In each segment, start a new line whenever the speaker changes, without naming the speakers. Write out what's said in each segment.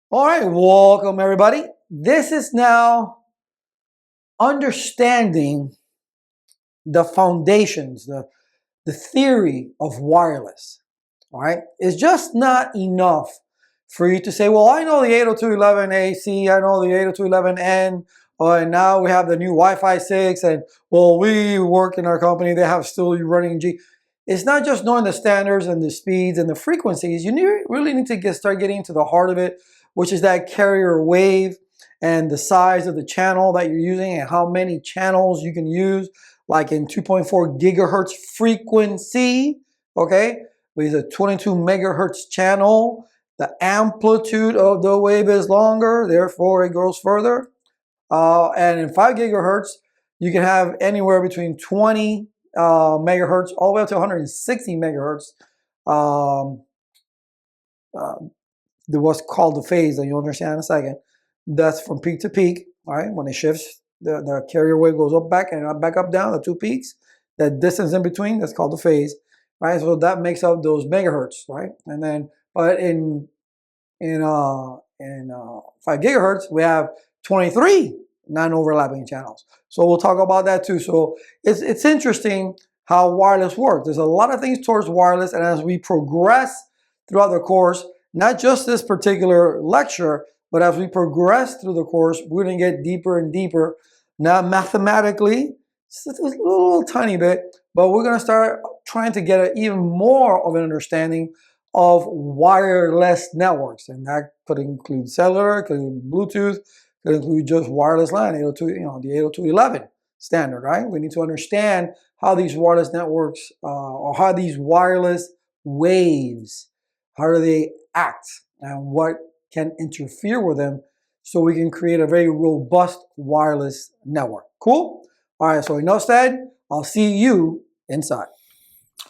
All right, welcome everybody. This is now understanding the foundations, the theory of wireless. All right, it's just not enough for you to say, well, I know the 802.11ac, I know the 802.11n, and now we have the new Wi-Fi 6, and well, we work in our company, they have still running G. It's not just knowing the standards and the speeds and the frequencies. You really need to start getting to the heart of it, which is that carrier wave and the size of the channel that you're using and how many channels you can use, like in 2.4 gigahertz frequency, okay? With a 22 megahertz channel, the amplitude of the wave is longer, therefore it goes further. And in 5 gigahertz, you can have anywhere between 20 megahertz all the way up to 160 megahertz. What's called the phase that you'll understand in a second. That's from peak to peak. All right, when it shifts, the carrier wave goes up, back, and back up, down, the two peaks. That distance in between, that's called the phase. Right, so that makes up those megahertz, right? And then, but in 5 gigahertz, we have 23 non-overlapping channels. So we'll talk about that too. So it's interesting how wireless works. There's a lot of things towards wireless, and as we progress throughout the course, not just this particular lecture, but as we progress through the course, we're going to get deeper and deeper. Now, mathematically, it's a little tiny bit, but we're going to start trying to get even more of an understanding of wireless networks. And that could include cellular, could include Bluetooth, could include just wireless LAN, 802, the 802.11 standard, right? We need to understand how these wireless networks, or how these wireless waves, how do they act and what can interfere with them so we can create a very robust wireless network. Cool? All right, so enough said. I'll see you inside.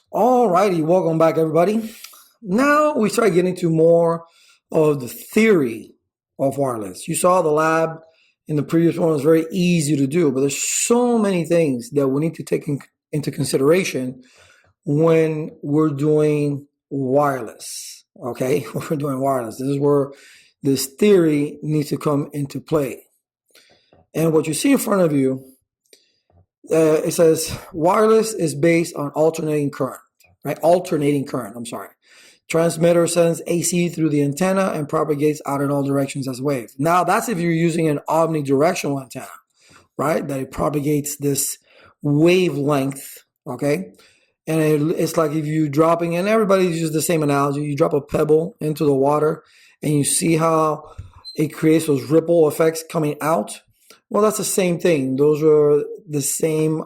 All righty, welcome back everybody. Now we start getting to more of the theory of wireless. You saw the lab in the previous one was very easy to do, but there's so many things that we need to take into consideration when we're doing wireless. Okay, we're doing wireless. This is where this theory needs to come into play. And what you see in front of you, it says wireless is based on alternating current, right? Alternating current, I'm sorry. Transmitter sends AC through the antenna and propagates out in all directions as a wave. Now, that's if you're using an omnidirectional antenna, right? That it propagates this wavelength, okay? And it's like if you dropping, and everybody uses the same analogy, you drop a pebble into the water and you see how it creates those ripple effects coming out. Well, that's the same thing. Those are the same,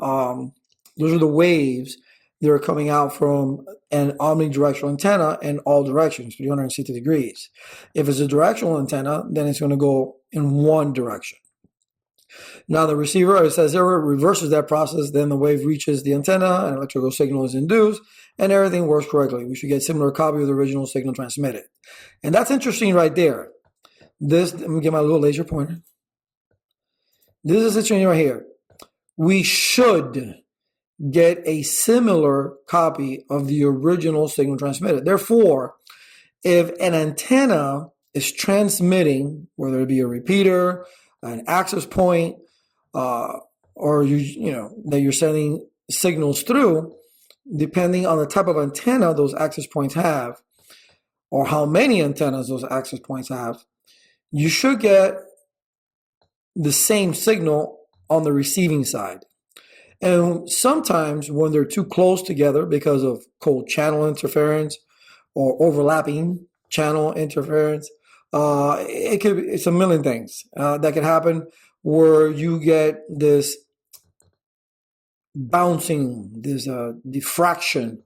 those are the waves that are coming out from an omnidirectional antenna in all directions, 360 degrees. If it's a directional antenna, then it's going to go in one direction. Now the receiver, as it says there, reverses that process, then the wave reaches the antenna, an electrical signal is induced, and everything works correctly. We should get a similar copy of the original signal transmitted. And that's interesting right there. Let me get my little laser pointer. This is interesting right here. We should get a similar copy of the original signal transmitted. Therefore, if an antenna is transmitting, whether it be a repeater, an access point, or that you're sending signals through, depending on the type of antenna those access points have, or how many antennas those access points have, you should get the same signal on the receiving side. And sometimes when they're too close together because of cold channel interference or overlapping channel interference, it's a million things that can happen where you get this bouncing, this diffraction,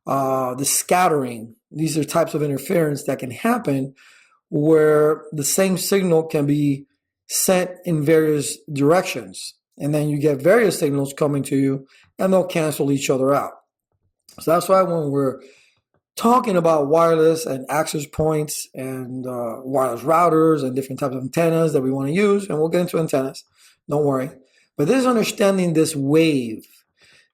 the scattering. These are types of interference that can happen where the same signal can be sent in various directions. And then you get various signals coming to you and they'll cancel each other out. So that's why when we're talking about wireless and access points and wireless routers and different types of antennas that we want to use, and we'll get into antennas, don't worry. But this is understanding this wave,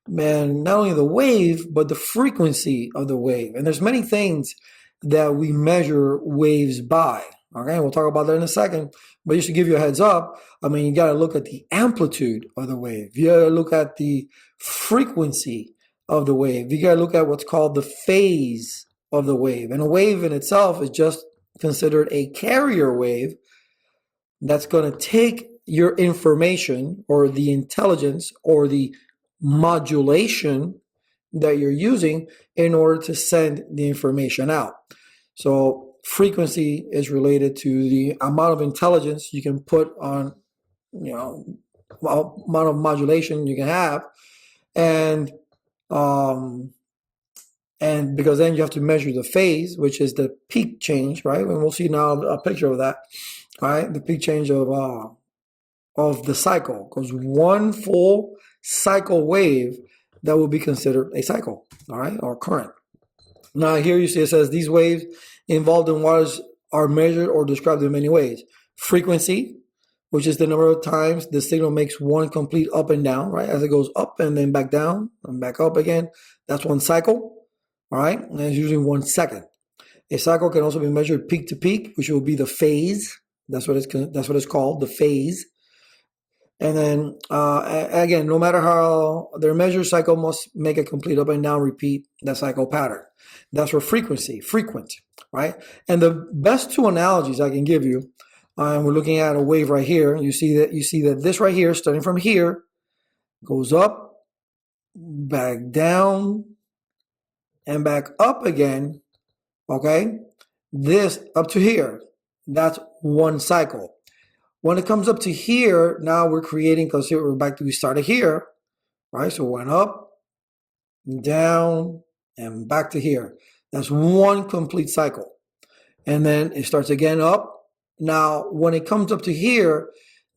man, not only the wave, but the frequency of the wave. And there's many things that we measure waves by, Okay, we'll talk about that in a second. But just to give you a heads up, I mean, you got to look at the amplitude of the wave. You got to look at the frequency of the wave. You got to look at what's called the phase of the wave. And a wave in itself is just considered a carrier wave that's going to take your information or the intelligence or the modulation that you're using in order to send the information out. So frequency is related to the amount of intelligence you can put on, amount of modulation you can have, and because then you have to measure the phase, which is the peak change, right? And we'll see now a picture of that, right? The peak change of the cycle, because one full cycle wave, that will be considered a cycle, all right, or current. Now here you see it says these waves involved in waters are measured or described in many ways. Frequency, which is the number of times the signal makes one complete up and down, right? As it goes up and then back down and back up again, that's one cycle, all right? And it's usually 1 second. A cycle can also be measured peak to peak, which will be the phase. That's what it's called, the phase. And then, again, no matter how their measure, cycle must make a complete up and down, repeat that cycle pattern. That's for frequency, frequent, right? And the best two analogies I can give you, and we're looking at a wave right here. You see that this right here, starting from here, goes up, back down, and back up again, okay? This up to here, that's one cycle. When it comes up to here, now we're creating, because here we started here, right? So went up, down, and back to here. That's one complete cycle. And then it starts again up. Now, when it comes up to here,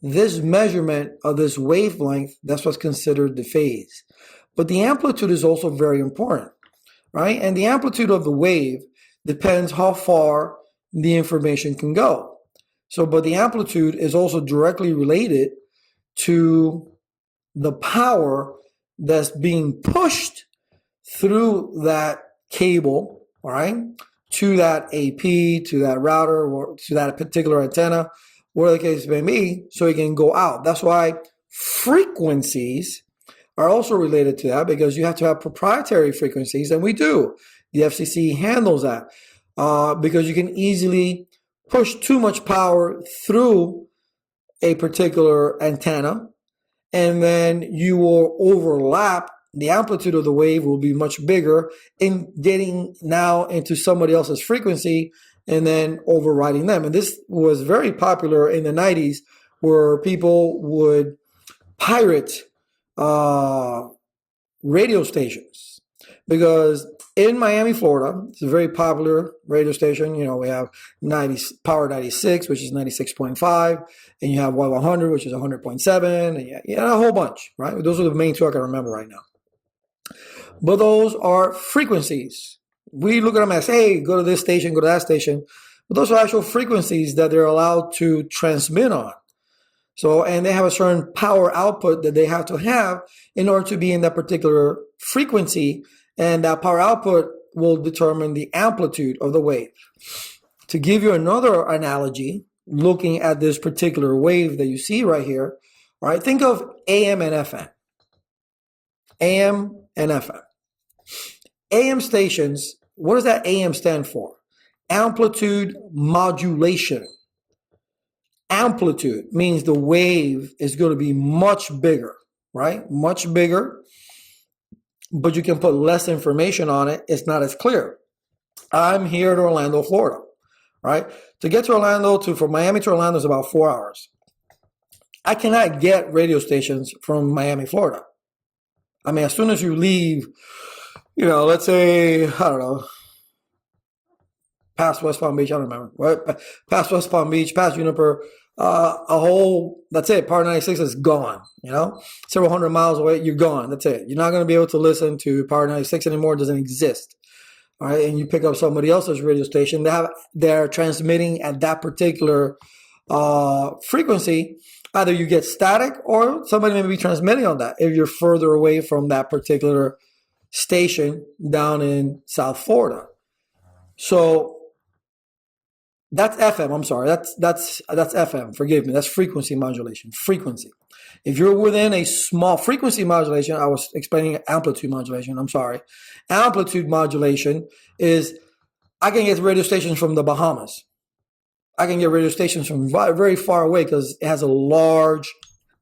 this measurement of this wavelength, that's what's considered the phase. But the amplitude is also very important, right? And the amplitude of the wave depends how far the information can go. So, but the amplitude is also directly related to the power that's being pushed through that cable, all right, to that AP, to that router, or to that particular antenna, whatever the case may be, so it can go out. That's why frequencies are also related to that, because you have to have proprietary frequencies, and we do. The FCC handles that because you can easily push too much power through a particular antenna, and then you will overlap. The amplitude of the wave will be much bigger in getting now into somebody else's frequency and then overriding them. And this was very popular in the 90s, where people would pirate radio stations, because in Miami, Florida, it's a very popular radio station. You know, we have Power 96, which is 96.5, and you have Y100, which is 100.7, and a whole bunch, right? Those are the main two I can remember right now. But those are frequencies. We look at them as, hey, go to this station, go to that station. But those are actual frequencies that they're allowed to transmit on. So, and they have a certain power output that they have to have in order to be in that particular frequency. And that power output will determine the amplitude of the wave. To give you another analogy, looking at this particular wave that you see right here, all right, think of AM and FM. AM and FM. AM stations, what does that AM stand for? Amplitude modulation. Amplitude means the wave is going to be much bigger, right? Much bigger, but you can put less information on it. It's not as clear. I'm here in Orlando, Florida, right? To get to Orlando, from Miami to Orlando is about 4 hours. I cannot get radio stations from Miami, Florida. I mean, as soon as you leave, let's say, I don't know, past West Palm Beach, I don't remember, right? Past West Palm Beach, past Juniper, that's it. Power 96 is gone, several hundred miles away, you're gone. That's it. You're not going to be able to listen to Power 96 anymore. It doesn't exist. All right. And you pick up somebody else's radio station. They're transmitting at that particular frequency. Either you get static or somebody may be transmitting on that if you're further away from that particular station down in South Florida. So That's FM. I'm sorry. That's FM. Forgive me. That's frequency modulation. Frequency. If you're within a small frequency modulation, I was explaining amplitude modulation. I'm sorry. Amplitude modulation is I can get radio stations from the Bahamas. I can get radio stations from very far away because it has a large,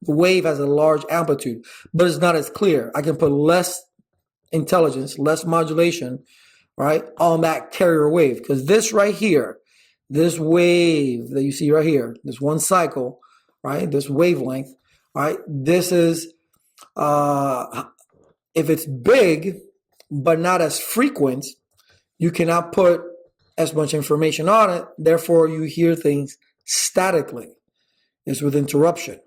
the wave has a large amplitude, but it's not as clear. I can put less intelligence, less modulation, right, on that carrier wave. Because this right here, this wave that you see right here, this one cycle, right, this wavelength, right, this is, if it's big, but not as frequent, you cannot put as much information on it. Therefore, you hear things statically. It's with interruption,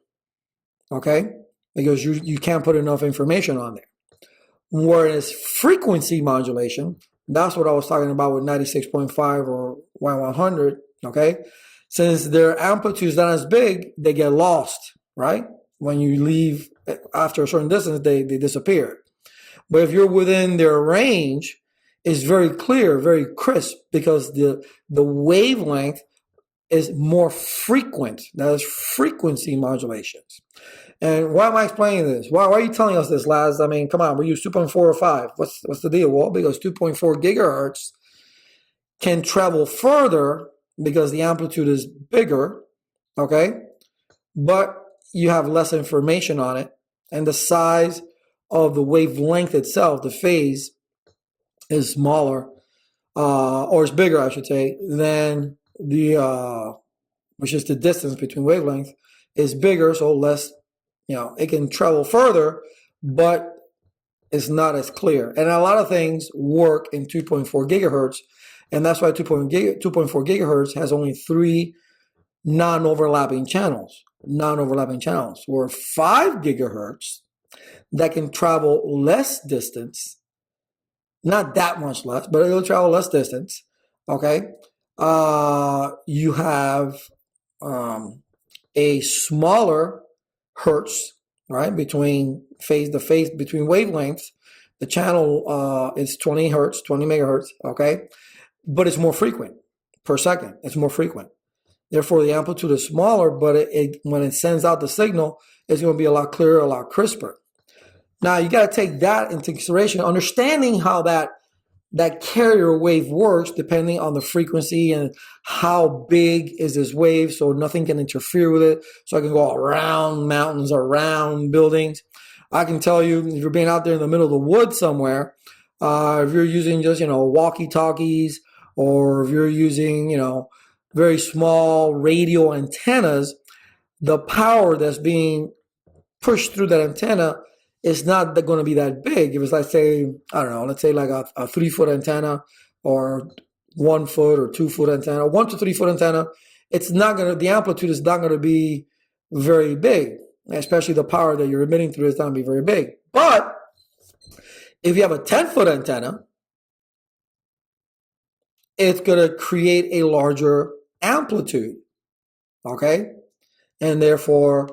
okay? Because you can't put enough information on there. Whereas frequency modulation, that's what I was talking about with 96.5 or 100, okay? Since their amplitude is not as big, they get lost, right? When you leave after a certain distance, they disappear. But if you're within their range, it's very clear, very crisp, because the wavelength is more frequent. That is frequency modulations. And why am I explaining this? Why are you telling us this, Laz? I mean, come on, we use 2.4 or 5. What's the deal? Well, because 2.4 gigahertz can travel further because the amplitude is bigger, okay? But you have less information on it, and the size of the wavelength itself, the phase, is smaller, or is bigger, I should say, than the, which is the distance between wavelength, is bigger, so less, it can travel further, but it's not as clear. And a lot of things work in 2.4 gigahertz, and that's why 2.4 gigahertz has only 3 non-overlapping channels, where 5 gigahertz that can travel less distance, not that much less, but it'll travel less distance, okay? You have a smaller hertz, right, between the phase between wavelengths. The channel is 20 hertz, 20 megahertz, okay? But it's more frequent per second. It's more frequent. Therefore, the amplitude is smaller, but when it sends out the signal, it's going to be a lot clearer, a lot crisper. Now, you got to take that into consideration, understanding how that carrier wave works depending on the frequency and how big is this wave, so nothing can interfere with it. So I can go around mountains, around buildings. I can tell you, if you're being out there in the middle of the woods somewhere, if you're using just, walkie-talkies, or if you're using, very small radio antennas, the power that's being pushed through that antenna is not going to be that big. If it's, let's say, I don't know, let's say like a 3-foot antenna, or 1 foot or 2 foot antenna, 1 to 3 foot antenna, the amplitude is not going to be very big, especially the power that you're emitting through is not going to be very big. But if you have a 10-foot antenna, it's going to create a larger amplitude, okay? And therefore,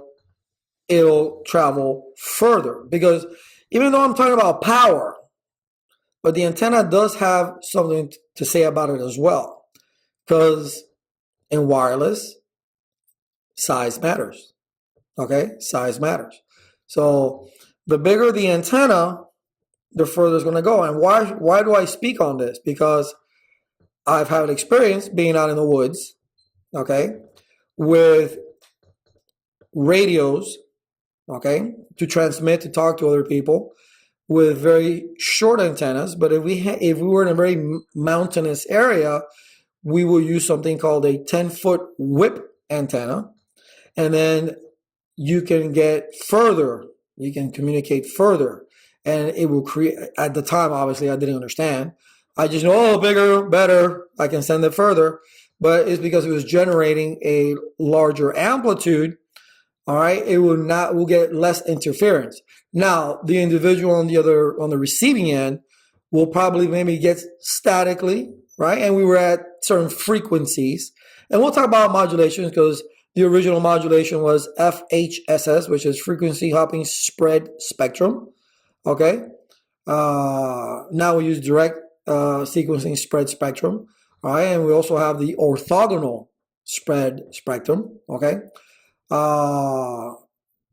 it'll travel further, because even though I'm talking about power, but the antenna does have something to say about it as well, because in wireless, size matters, okay? Size matters. So the bigger the antenna, the further it's going to go. And why do I speak on this? Because I've had experience being out in the woods, okay, with radios, okay, to transmit, to talk to other people, with very short antennas. But if we were in a very mountainous area, we will use something called a 10-foot whip antenna, and then you can get further, you can communicate further, and it will create, at the time, obviously, I didn't understand. I just know, bigger, better, I can send it further, but it's because it was generating a larger amplitude. All right, we'll get less interference. Now, the individual on the receiving end will probably maybe get statically, right? And we were at certain frequencies. And we'll talk about modulations, because the original modulation was FHSS, which is frequency hopping spread spectrum. Okay. Now we use direct sequencing spread spectrum. All right, and we also have the orthogonal spread spectrum, okay, or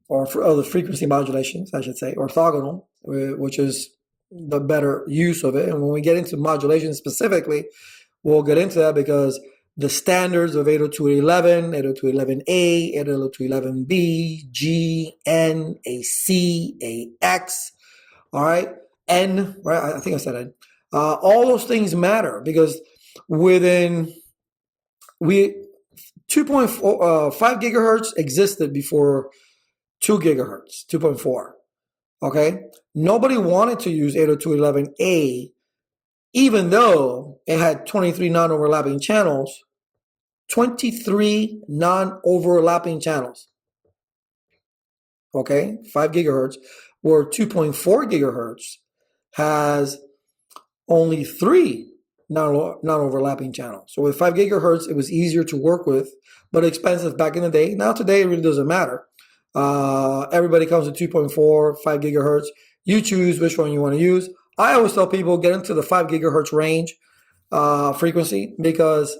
the frequency modulations, I should say, orthogonal, which is the better use of it. And when we get into modulation specifically, we'll get into that because the standards of 802.11, 802.11a, 802.11b, G, N, AC, AX, all right, N, right? I think I said N. All those things matter because within 2.4, 5 gigahertz existed before 2 gigahertz, 2.4. Okay, nobody wanted to use 802.11a, even though it had 23 non-overlapping channels. 23 non-overlapping channels. Okay, 5 gigahertz, where 2.4 gigahertz has only 3 non-overlapping channels. So with 5 gigahertz, it was easier to work with, but expensive back in the day. Now today, it really doesn't matter. Everybody comes with 2.4, 5 gigahertz. You choose which one you want to use. I always tell people get into the 5 gigahertz range frequency, because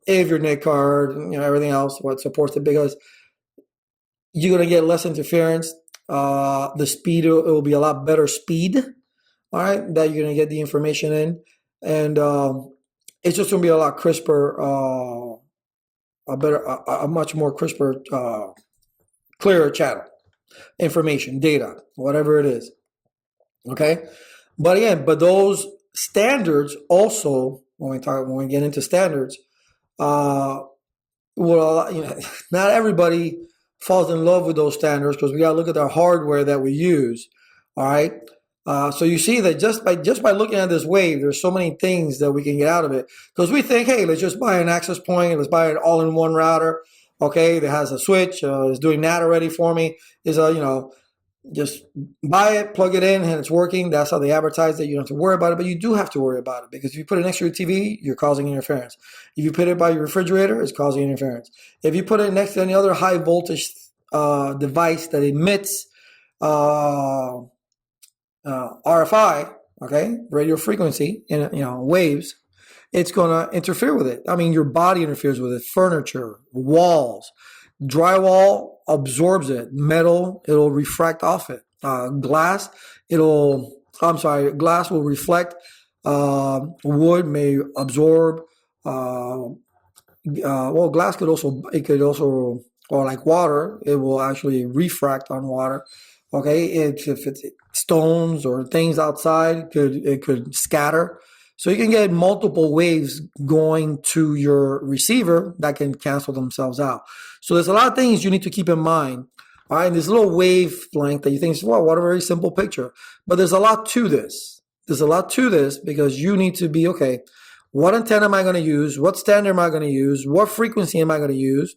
if your NIC card, everything else, what supports it, because you're going to get less interference. The speed, it will be a lot better speed, all right, that you're going to get the information in. And it's just going to be a lot crisper, a much more crisper, clearer channel, information, data, whatever it is. Okay. But again, those standards also, when we get into standards, not everybody falls in love with those standards, because we got to look at the hardware that we use. All right. So you see that just by looking at this wave, there's so many things that we can get out of it, because we think, hey, let's just buy an access point, let's buy an all-in-one router. Okay, that has a switch, is doing that already for me. Is just buy it, plug it in, and it's working. That's how they advertise it. You don't have to worry about it, but you do have to worry about it, because if you put it next to your TV, you're causing interference. If you put it by your refrigerator, it's causing interference. If you put it next to any other high voltage device that emits RFI, okay, radio frequency, and waves, it's going to interfere with it. I mean, your body interferes with it. Furniture, walls, drywall absorbs it. Metal, it'll refract off it. Glass will reflect. Wood may absorb. Glass could also, or like water, it will actually refract on water. Okay, if it's stones or things outside, it could scatter. So you can get multiple waves going to your receiver that can cancel themselves out. So there's a lot of things you need to keep in mind. All right, this little wavelength that you think, wow, what a very simple picture. But there's a lot to this. There's a lot to this, because you need to be, okay, what antenna am I going to use? What standard am I going to use? What frequency am I going to use?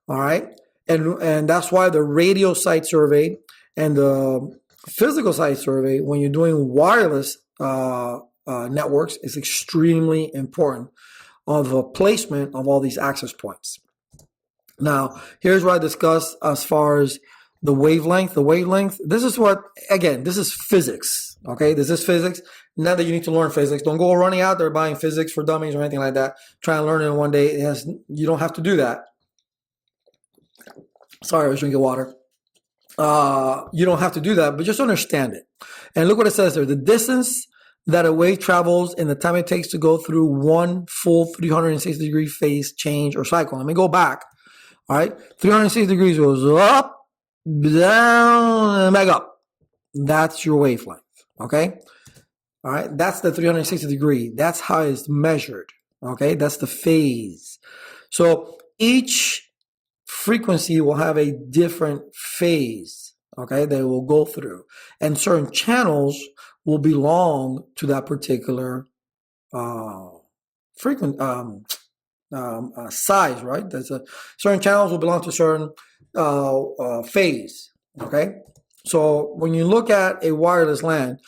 All right, and that's why the radio site survey and the physical site survey, when you're doing wireless networks, is extremely important of a placement of all these access points. Now, here's what I discussed as far as the wavelength. The wavelength, this is physics. Okay, this is physics. Not that you need to learn physics. Don't go running out there buying physics for dummies or anything like that. Try and learn it in one day. You don't have to do that. Sorry, I was drinking water. You don't have to do that, but just understand it. And look what it says there. The distance that a wave travels and the time it takes to go through one full 360-degree phase change or cycle. Let me go back. All right. 360 degrees goes up, down, and back up. That's your wavelength. Okay. All right. That's the 360 degree. That's how it's measured. Okay. That's the phase. So each frequency will have a different phase. Okay. That it will go through, and certain channels will belong to that particular size, right? Certain channels will belong to certain phase. Okay, so when you look at a wireless LAN,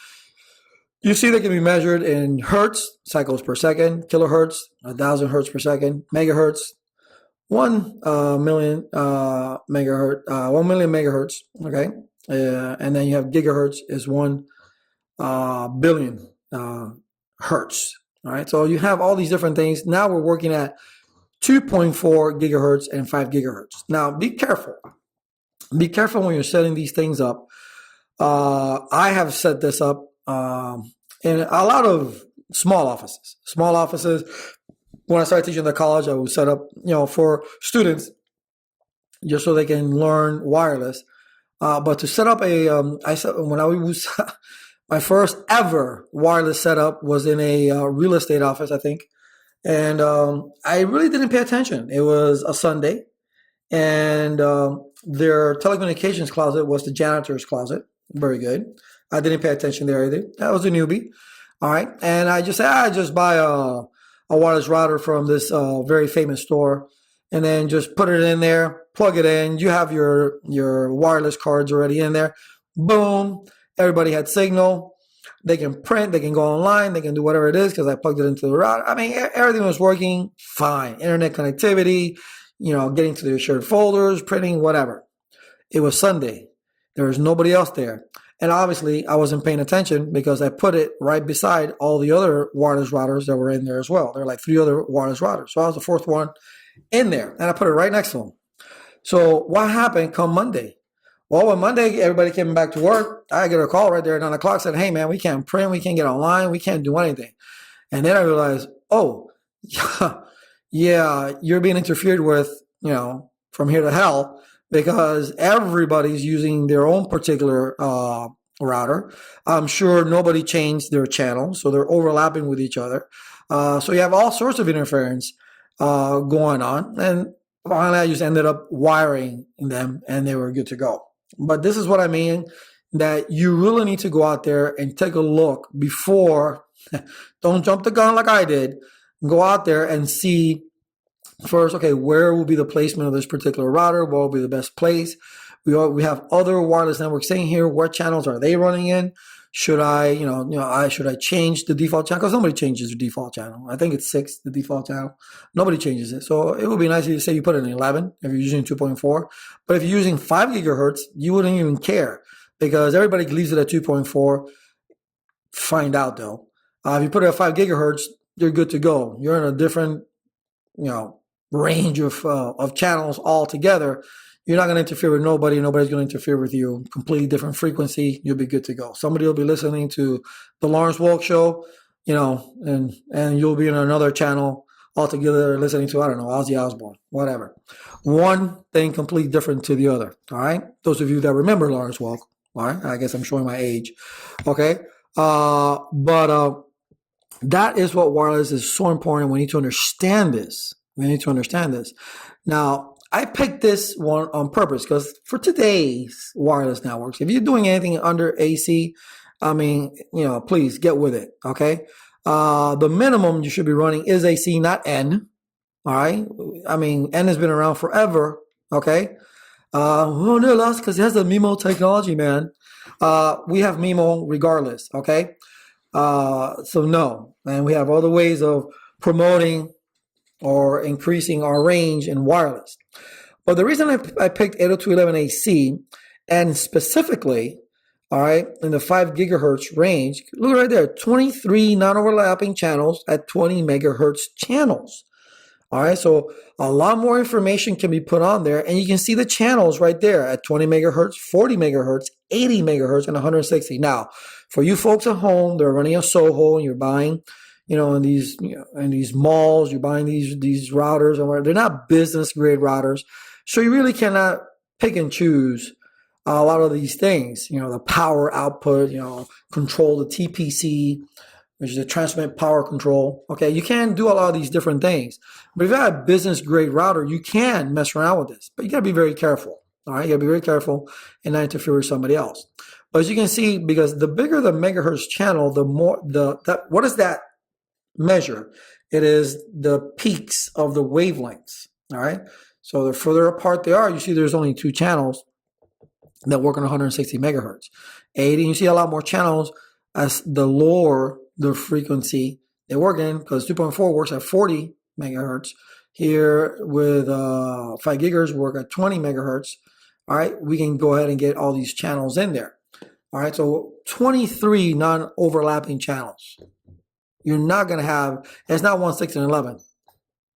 you see they can be measured in hertz, cycles per second, kilohertz, 1,000 hertz per second, megahertz, 1 million megahertz, 1 million megahertz. Okay, and then you have gigahertz is 1 billion hertz. All right, so you have all these different things. Now we're working at 2.4 gigahertz and 5 gigahertz. Now be careful. Be careful when you're setting these things up. I have set this up in a lot of small offices. Small offices. When I started teaching at college, I would set up, for students just so they can learn wireless. But to set up my first ever wireless setup was in a real estate office, I think. And I really didn't pay attention. It was a Sunday, and their telecommunications closet was the janitor's closet. Very good. I didn't pay attention there either. That was a newbie. All right. And I just said, I just buy a wireless router from this very famous store, and then just put it in there, plug it in. You have your wireless cards already in there. Boom. Everybody had signal. They can print, they can go online, they can do whatever it is because I plugged it into the router. I mean, everything was working fine. Internet connectivity, getting to their shared folders, printing, whatever. It was Sunday. There was nobody else there. And obviously, I wasn't paying attention because I put it right beside all the other wireless routers that were in there as well. There were like 3 other wireless routers. So I was the 4th one in there, and I put it right next to them. So what happened come Monday? Well, when Monday, everybody came back to work, I get a call right there at 9 o'clock, said, hey, man, we can't print, we can't get online, we can't do anything. And then I realized, oh, yeah, you're being interfered with, from here to hell, because everybody's using their own particular router. I'm sure nobody changed their channel, so they're overlapping with each other. So you have all sorts of interference going on. And finally, I just ended up wiring them, and they were good to go. But this is what I mean, that you really need to go out there and take a look before, don't jump the gun like I did. Go out there and see first, okay, where will be the placement of this particular router? What will be the best place? We have other wireless networks saying here, what channels are they running in? Should I, should I change the default channel? Because nobody changes the default channel. I think it's 6, the default channel. Nobody changes it. So it would be nice if you say you put it in 11 if you're using 2.4. But if you're using 5 gigahertz, you wouldn't even care because everybody leaves it at 2.4. Find out though. If you put it at 5 gigahertz, you're good to go. You're in a different, range of channels altogether. You're not going to interfere with nobody. Nobody's going to interfere with you. Completely different frequency. You'll be good to go. Somebody will be listening to the Lawrence Welk show, and you'll be in another channel altogether listening to, I don't know, Ozzy Osbourne, whatever. One thing completely different to the other. All right. Those of you that remember Lawrence Welk, all right. I guess I'm showing my age. Okay. But that is what wireless is so important. We need to understand this. Now, I picked this one on purpose because for today's wireless networks, if you're doing anything under AC, I mean, please get with it, okay? The minimum you should be running is AC, not N, all right? I mean, N has been around forever, okay? No, lost because it has the MIMO technology, man. We have MIMO regardless, okay? So no, and we have other ways of promoting or increasing our range in wireless. But the reason I picked 802.11ac and specifically, all right, in the 5 gigahertz range, look right there, 23 non-overlapping channels at 20 megahertz channels. All right, so a lot more information can be put on there, and you can see the channels right there at 20 megahertz, 40 megahertz, 80 megahertz, and 160. Now, for you folks at home, they're running a Soho, and you're buying, in these malls, you're buying these routers, and whatever. They're not business grade routers, so you really cannot pick and choose a lot of these things. The power output, control the TPC, which is the transmit power control. Okay, you can do a lot of these different things. But if you have a business grade router, you can mess around with this. But you got to be very careful. All right, you got to be very careful and not interfere with somebody else. But as you can see, because the bigger the megahertz channel, the more what does that measure? It is the peaks of the wavelengths. All right, so the further apart they are, you see there's only 2 channels that work on 160 megahertz. 80, you see a lot more channels as the lower the frequency they work in, because 2.4 works at 40 megahertz. Here with 5 gigahertz work at 20 megahertz. All right, we can go ahead and get all these channels in there. All right, so 23 non-overlapping channels. You're not going to have, it's not 1, 6, and 11.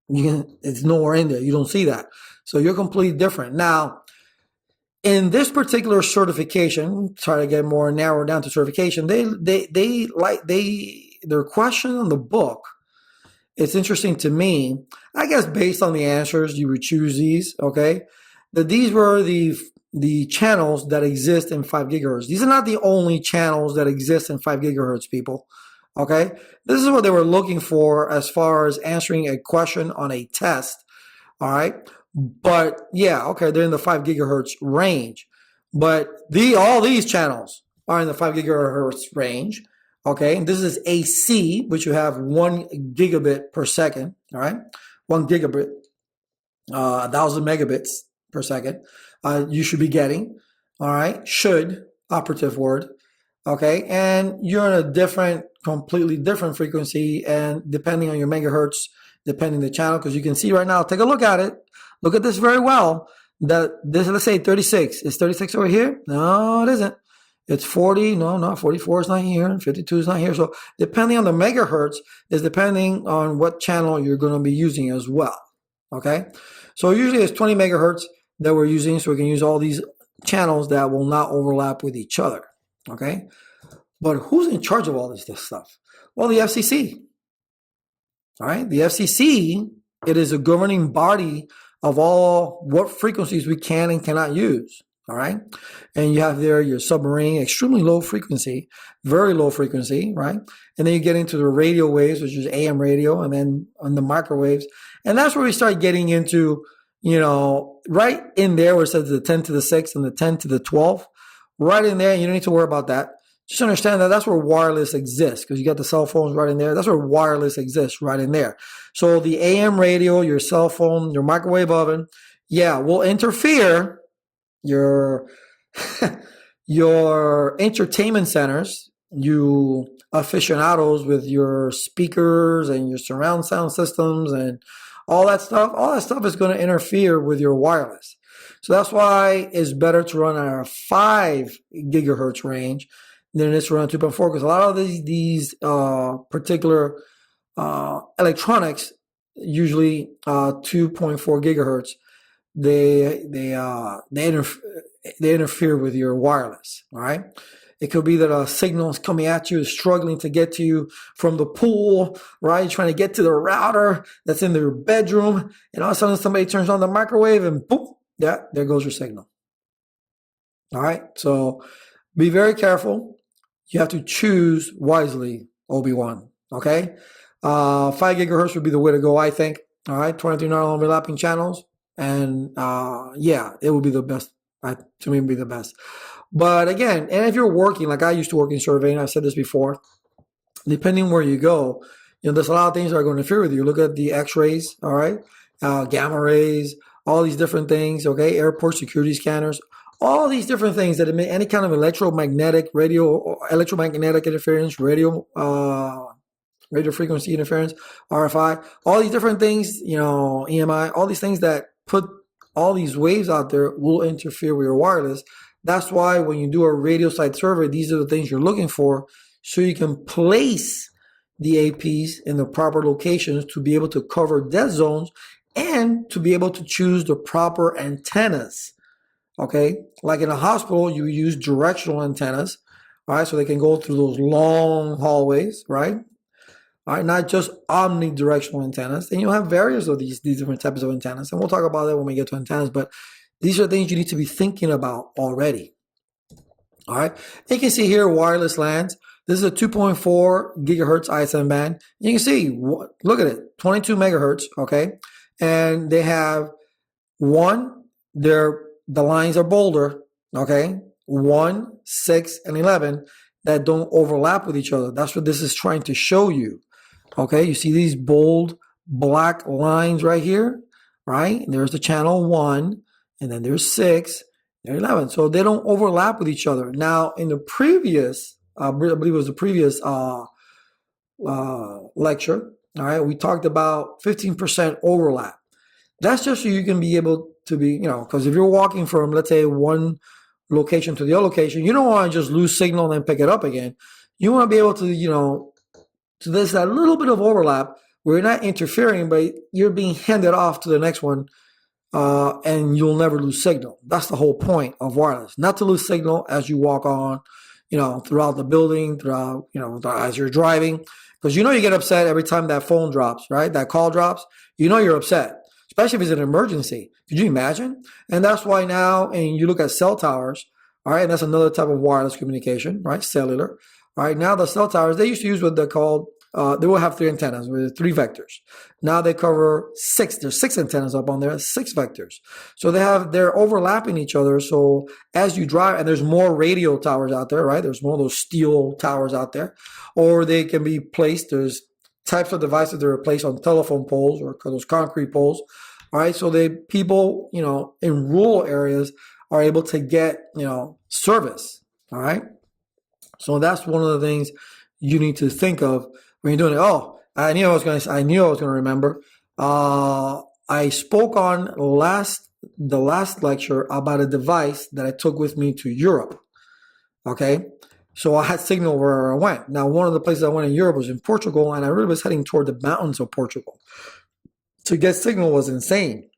It's nowhere in there. You don't see that. So you're completely different. Now, in this particular certification, try to get more narrowed down to certification, their question on the book, it's interesting to me, I guess based on the answers, you would choose these, okay? That these were the channels that exist in 5 gigahertz. These are not the only channels that exist in 5 gigahertz, people. Okay, this is what they were looking for as far as answering a question on a test. All right, but yeah, okay, they're in the 5 gigahertz range, but all these channels are in the 5 gigahertz range. Okay, and this is AC, which you have 1 gigabit per second. All right, 1 gigabit, 1,000 megabits per second. You should be getting. All right, should, operative word. Okay, and you're in a completely different frequency, and depending on your megahertz, depending the channel, because you can see right now, take a look at it. Look at this very well. That this, let's say 36. Is 36 over here? No, it isn't. It's 40. No, not 44 is not here. 52 is not here. So depending on the megahertz is depending on what channel you're going to be using as well. Okay, so usually it's 20 megahertz that we're using, so we can use all these channels that will not overlap with each other. Okay, but who's in charge of all this stuff? Well, the FCC. All right, the FCC, it is a governing body of all what frequencies we can and cannot use. All right, and you have there your submarine, extremely low frequency, very low frequency, right? And then you get into the radio waves, which is AM radio, and then on the microwaves, and that's where we start getting into, right in there where it says the 10 to the 6th and the 10 to the 12th. Right in there, you don't need to worry about that. Just understand that that's where wireless exists, because you got the cell phones right in there. That's where wireless exists, right in there. So the AM radio, your cell phone, your microwave oven, yeah, will interfere. Your entertainment centers, you aficionados with your speakers and your surround sound systems and all that stuff is going to interfere with your wireless. So that's why it's better to run at a 5 gigahertz range than it is to run 2.4, because a lot of these particular electronics, usually 2.4 gigahertz, they interfere with your wireless. All right. It could be that a signal is coming at you, is struggling to get to you from the pool, right? You're trying to get to the router that's in your bedroom, and all of a sudden somebody turns on the microwave and boom, yeah, there goes your signal. All right, so be very careful. You have to choose wisely, Obi-Wan, okay? 5 gigahertz would be the way to go, I think. All right, 23 non-overlapping channels, and yeah, it would be the best. To me, it would be the best. But again, and if you're working, like I used to work in surveying, I've said this before, depending where you go, there's a lot of things that are going to interfere with you. Look at the X-rays, all right, gamma rays, all these different things, okay, airport security scanners, all these different things that emit any kind of electromagnetic interference, radio frequency interference, RFI, all these different things, EMI, all these things that put all these waves out there will interfere with your wireless. That's why when you do a radio site survey, these are the things you're looking for, so you can place the APs in the proper locations to be able to cover dead zones and to be able to choose the proper antennas. Okay, like in a hospital, you use directional antennas, all right, so they can go through those long hallways, right? All right, not just omnidirectional antennas. And you'll have various of these different types of antennas, and we'll talk about that when we get to antennas, but these are things you need to be thinking about already. All right. You can see here wireless LANs. This is a 2.4 gigahertz ISM band. You can see, look at it, 22 megahertz. Okay. And they have the lines are bolder. Okay. 1, 6, and 11 that don't overlap with each other. That's what this is trying to show you. Okay. You see these bold black lines right here, right? And there's the channel 1. And then there's 6, and 11. So they don't overlap with each other. Now, in the previous, I believe it was the previous lecture, all right, we talked about 15% overlap. That's just so you can be able to be, because if you're walking from, let's say, one location to the other location, you don't want to just lose signal and then pick it up again. You want to be able to, So there's that little bit of overlap where you're not interfering, but you're being handed off to the next one, and you'll never lose signal. That's the whole point of wireless, not to lose signal as you walk on, throughout the building, throughout, as you're driving, because you get upset every time that phone drops, right? That call drops, you're upset, especially if it's an emergency. Could you imagine? And that's why now, and you look at cell towers, all right, and that's another type of wireless communication, right? Cellular. All right, now the cell towers, they used to use what they called, they will have 3 antennas with 3 vectors. Now they cover 6. There's 6 antennas up on there, 6 vectors. So they're overlapping each other. So as you drive, and there's more radio towers out there, right? There's more of those steel towers out there, or they can be placed. There's types of devices that are placed on telephone poles or those concrete poles. All right, so people, in rural areas are able to get, service. All right. So that's one of the things you need to think of when you're doing it. Oh, I knew I was going to remember. I spoke on the last lecture about a device that I took with me to Europe. Okay. So I had signal wherever I went. Now, one of the places I went in Europe was in Portugal, and I really was heading toward the mountains of Portugal. To get signal was insane.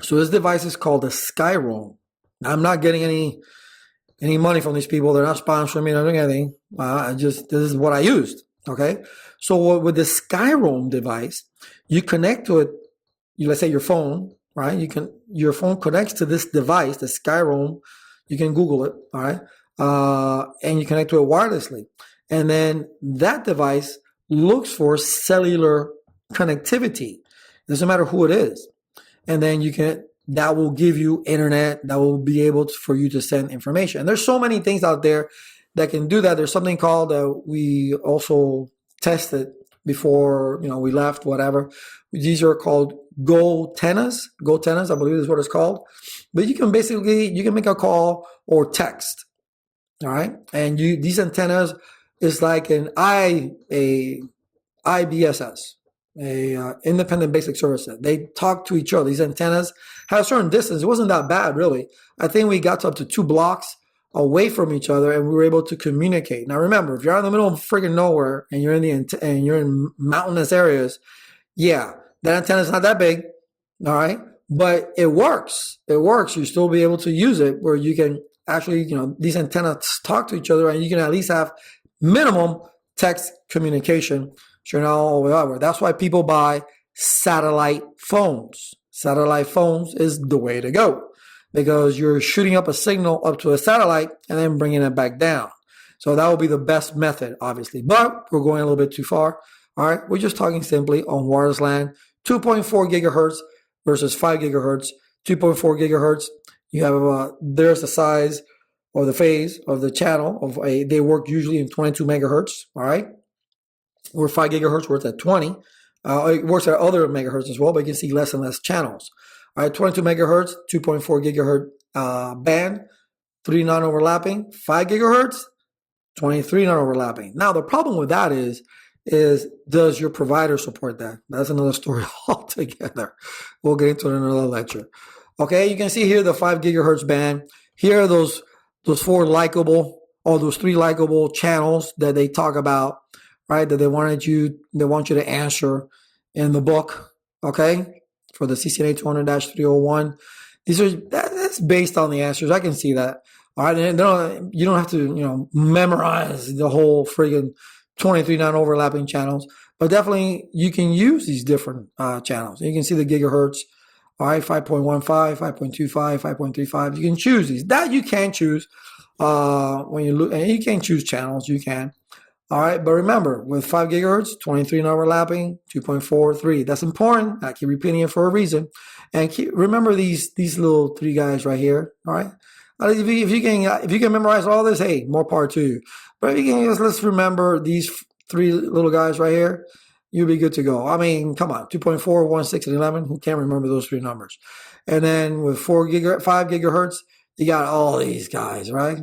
So this device is called a Skyroam. Now, I'm not getting any money from these people. They're not sponsoring me, not doing anything. This is what I used. Okay. So with the Skyroam device, you connect to it. Let's say your phone, right? Your phone connects to this device, the Skyroam. You can Google it. All right. And you connect to it wirelessly. And then that device looks for cellular connectivity. It doesn't matter who it is. And then that will give you internet, that will be able for you to send information. And there's so many things out there that can do that. There's something called, we also tested before, we left, whatever. These are called GoTennas. GoTennas, I believe is what it's called. But you can make a call or text. All right. And these antennas is like an IBSS. Independent basic service set. They talk to each other. These antennas have a certain distance. It wasn't that bad, really. I think we got to up to 2 blocks away from each other, and we were able to communicate. Now, remember, if you're out in the middle of friggin' nowhere and you're in mountainous areas, yeah, that antenna is not that big, all right, but it works. It works. You still be able to use it where you can actually, these antennas talk to each other, and you can at least have minimum text communication. Sure, now whatever. That's why people buy satellite phones. Satellite phones is the way to go because you're shooting up a signal up to a satellite and then bringing it back down. So that will be the best method, obviously. But we're going a little bit too far. All right, we're just talking simply on wireless LAN. 2.4 gigahertz versus 5 gigahertz. 2.4 gigahertz. You have there's the size or the phase of the channel of they work usually in 22 megahertz. All right. Where 5 gigahertz works at 20. It works at other megahertz as well, but you can see less and less channels. All right, 22 megahertz, 2.4 gigahertz band, 3 non-overlapping, 5 gigahertz, 23 non-overlapping. Now, the problem with that is does your provider support that? That's another story altogether. We'll get into it in another lecture. Okay, you can see here the 5 gigahertz band. Here are those 4 likable, or those 3 likable channels that they talk about. Right, that they want you to answer in the book, okay, for the CCNA 200-301. That's based on the answers. I can see that. All right, and you don't have to memorize the whole friggin' 23 non-overlapping channels, but definitely you can use these different channels. You can see the gigahertz. All right, 5.15, 5.25, 5.35. You can choose these. That you can choose when you look, and you can choose channels. You can. All right, but remember, with 5 gigahertz, 23 non-overlapping, 2.43. That's important. I keep repeating it for a reason. And remember these little 3 guys right here. All right, if you can memorize all this, hey, more power to you. But if you can let's remember these 3 little guys right here, you'll be good to go. I mean, come on, 2.4, 1, 6, and 11. Who can't remember those 3 numbers? And then with 5 gigahertz, you got all these guys, right?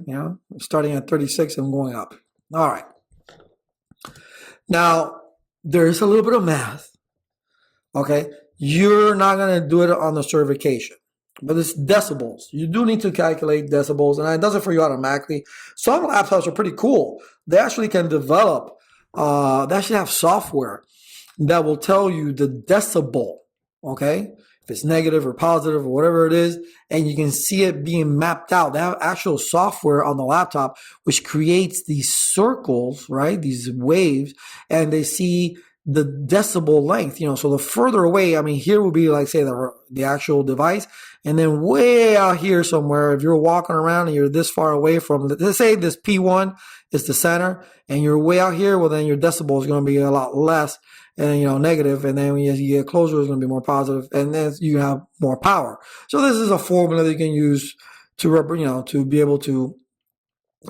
Starting at 36 and going up. All right. Now, there's a little bit of math, okay? You're not going to do it on the certification, but it's decibels. You do need to calculate decibels, and it does it for you automatically. Some laptops are pretty cool. They actually can develop that should have software that will tell you the decibel, okay? If it's negative or positive or whatever it is, and you can see it being mapped out. They have actual software on the laptop which creates these circles, right? These waves, and they see the decibel length, so the further away, I mean, here would be like, say, the actual device, and then way out here somewhere, if you're walking around and you're this far away from, let's say this P1 is the center, and you're way out here, well, then your decibel is going to be a lot less, and negative, and then when you get closer, it's going to be more positive, and then you have more power. So this is a formula that you can use to to be able to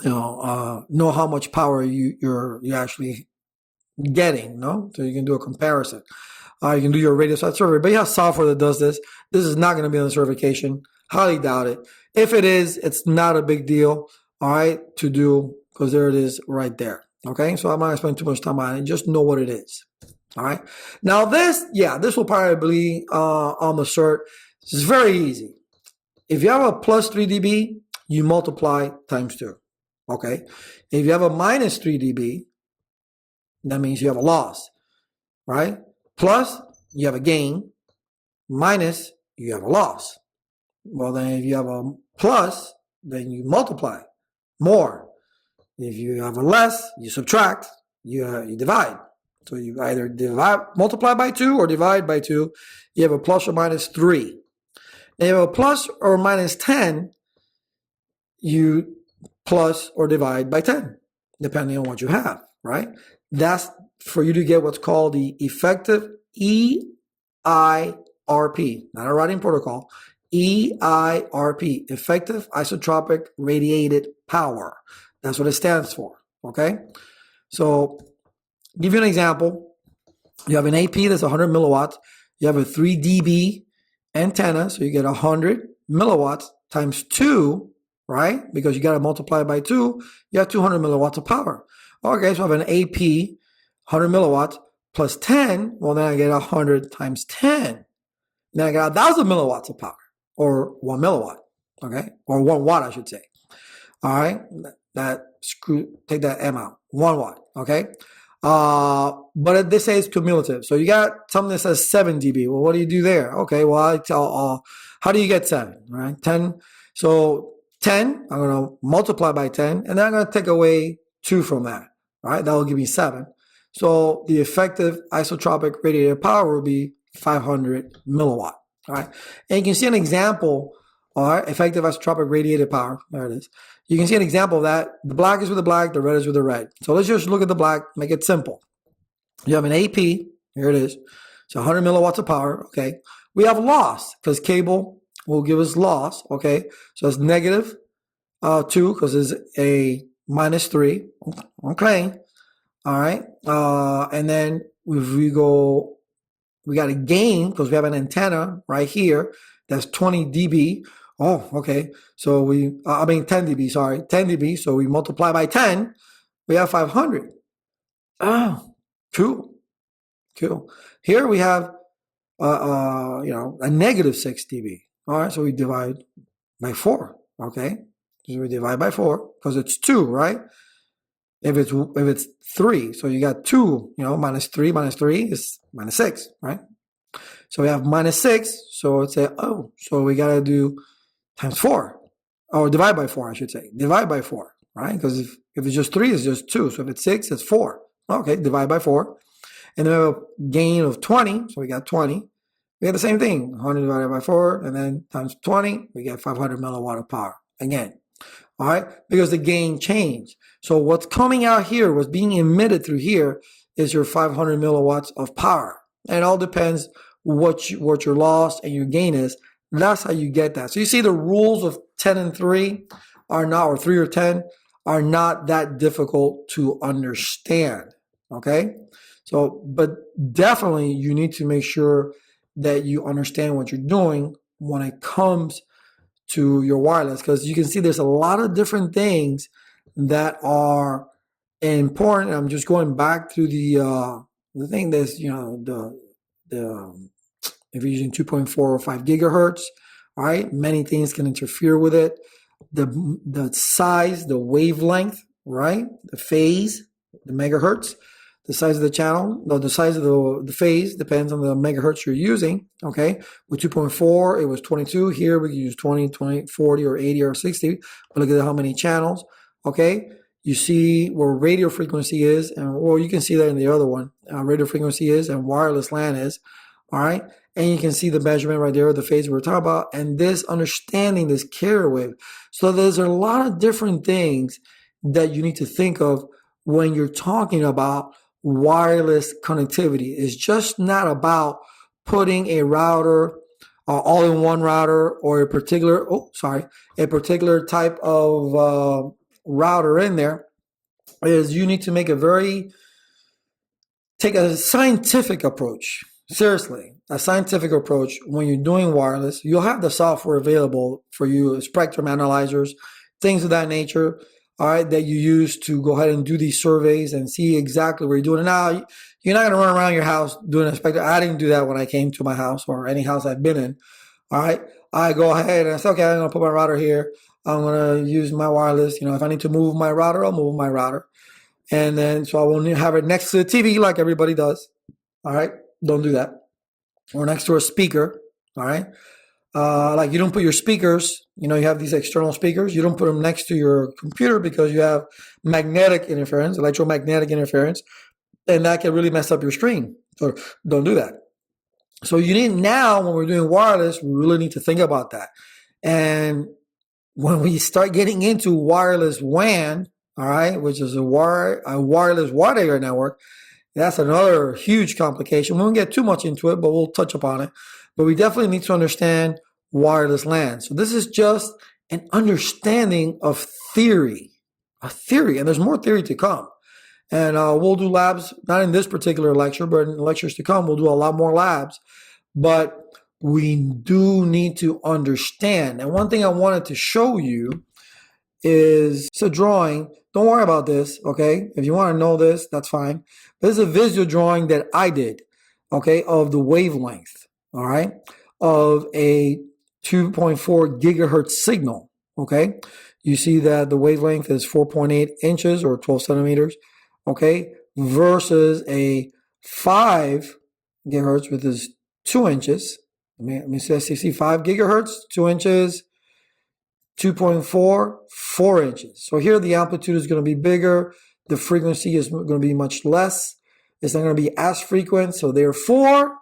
know how much power you're actually getting, no? So you can do a comparison. You can do your radio site survey, but you have software that does this. This is not going to be on the certification. Highly doubt it. If it is, it's not a big deal, all right, to do, because there it is right there. Okay, so I'm not going to spend too much time on it. Just know what it is. All right. Now this will probably be on the cert. It's very easy. If you have a plus 3 dB, you multiply times 2. Okay. If you have a minus 3 dB, that means you have a loss, right? Plus, you have a gain. Minus, you have a loss. Well, then if you have a plus, then you multiply more. If you have a less, you subtract, you divide. So you either multiply by 2 or divide by 2. You have a plus or minus 3. And you have a plus or minus 10, you plus or divide by 10, depending on what you have, right? That's for you to get what's called the effective EIRP, not a routing protocol, EIRP, effective isotropic radiated power. That's what it stands for, okay? So, give you an example. You have an AP that's 100 milliwatts. You have a 3 dB antenna, so you get 100 milliwatts times 2, right? Because you got to multiply by 2, you have 200 milliwatts of power. Okay, so I have an AP, 100 milliwatts plus 10. Well, then I get 100 times 10. Then I got 1,000 milliwatts of power, or 1 milliwatt, okay? Or 1 watt, I should say. All right, take that M out, 1 watt, okay? But they say it's cumulative. So you got something that says 7 dB. Well, what do you do there? Okay, well, how do you get 7, right? 10. So 10, I'm going to multiply by 10, and then I'm going to take away 2 from that, right? That will give me 7. So the effective isotropic radiated power will be 500 milliwatt, all right? And you can see an example, all right, effective isotropic radiated power. There it is. You can see an example of that. The black is with the black, the red is with the red. So let's just look at the black, make it simple. You have an AP, here it is. So 100 milliwatts of power, okay. We have loss, because cable will give us loss, okay. So it's negative 2, because it's a minus 3, okay. All right. And then if we got a gain, because we have an antenna right here that's 20 dB. Oh, okay. So 10 dB, sorry, 10 dB. So we multiply by 10, we have 500. Oh, cool. Here we have, a negative 6 dB. All right. So we divide by 4. Okay. So we divide by 4 because it's 2, right? If it's 3, so you got 2, minus 3 is minus 6, right? So we have minus 6. So it's so we got to do times 4, or divide by 4, I should say. Divide by 4, right? Because if it's just 3, it's just 2. So if it's 6, it's 4. Okay, divide by 4. And then we have a gain of 20. So we got 20. We got the same thing, 100 divided by 4, and then times 20, we get 500 milliwatt of power. Again, all right? Because the gain changed. So what's coming out here, what's being emitted through here, is your 500 milliwatts of power. And it all depends what your loss and your gain is. That's how you get that. So you see the rules of 10 and 3 are not, or 3 or 10, are not that difficult to understand, okay? So, but definitely you need to make sure that you understand what you're doing when it comes to your wireless, because you can see there's a lot of different things that are important. I'm just going back through the thing that's, if you're using 2.4 or 5 gigahertz, all right, many things can interfere with it. The size, the wavelength, right? The phase, the megahertz, The size of the channel, the size of the phase depends on the megahertz you're using, okay? With 2.4, it was 22. Here we can use 20, 20, 40, or 80, or 60. But look at how many channels, okay? You see where radio frequency is, and well, you can see that in the other one. Radio frequency is and wireless LAN is, all right? And you can see the measurement right there, the phase we're talking about, and this understanding this carrier wave. So there's a lot of different things that you need to think of when you're talking about wireless connectivity. It's just not about putting a router, all-in-one router, or a particular type of router in there. Is you need to take a scientific approach. Seriously, a scientific approach when you're doing wireless. You'll have the software available for you, spectrum analyzers, things of that nature, all right, that you use to go ahead and do these surveys and see exactly where you're doing it. Now, you're not going to run around your house doing a spectrum. I didn't do that when I came to my house or any house I've been in, all right. I go ahead and I say, okay, I'm going to put my router here. I'm going to use my wireless. If I need to move my router, I'll move my router. And then, so I won't have it next to the TV like everybody does, all right. Don't do that. Or next to a speaker, all right? Like you don't put your speakers, you have these external speakers. You don't put them next to your computer because you have magnetic interference, electromagnetic interference, and that can really mess up your screen. So don't do that. So you need now, when we're doing wireless, we really need to think about that. And when we start getting into wireless WAN, all right, which is a wireless wide area network, that's another huge complication. We won't get too much into it, but we'll touch upon it. But we definitely need to understand wireless LAN. So this is just an understanding of theory, and there's more theory to come. And we'll do labs, not in this particular lecture, but in lectures to come, we'll do a lot more labs. But we do need to understand. And one thing I wanted to show you is a drawing. Don't worry about this, okay? If you want to know this, that's fine. This is a visual drawing that I did, okay, of the wavelength, all right, of a 2.4 gigahertz signal, okay? You see that the wavelength is 4.8 inches or 12 centimeters, okay, versus a 5 gigahertz, which is 2 inches. Let me see 5 gigahertz, 2 inches, 2.4, 4 inches. So here the amplitude is going to be bigger. The frequency is going to be much less. It's not going to be as frequent. So therefore,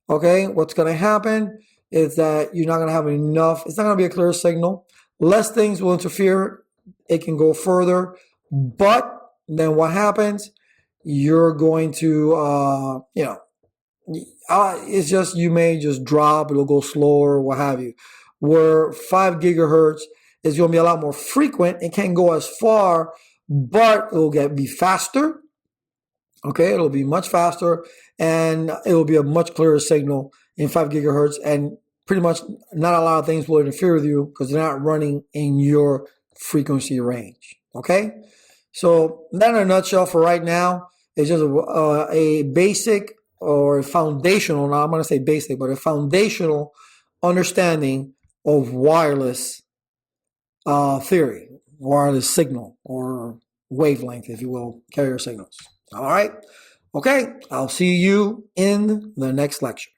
okay, what's going to happen is that you're not going to have enough. It's not going to be a clear signal. Less things will interfere. It can go further. But then what happens? You're going to, it's just, you may just drop. It'll go slower, what have you. Where 5 gigahertz is going to be a lot more frequent. It can't go as far, but it will be faster. Okay, it'll be much faster, and it will be a much clearer signal in 5 gigahertz, and pretty much not a lot of things will interfere with you because they're not running in your frequency range. Okay, so that in a nutshell for right now is just a basic or a foundational, now I'm going to say basic, but a foundational understanding of wireless theory, wireless signal, or wavelength, if you will, carrier signals. All right. Okay. I'll see you in the next lecture.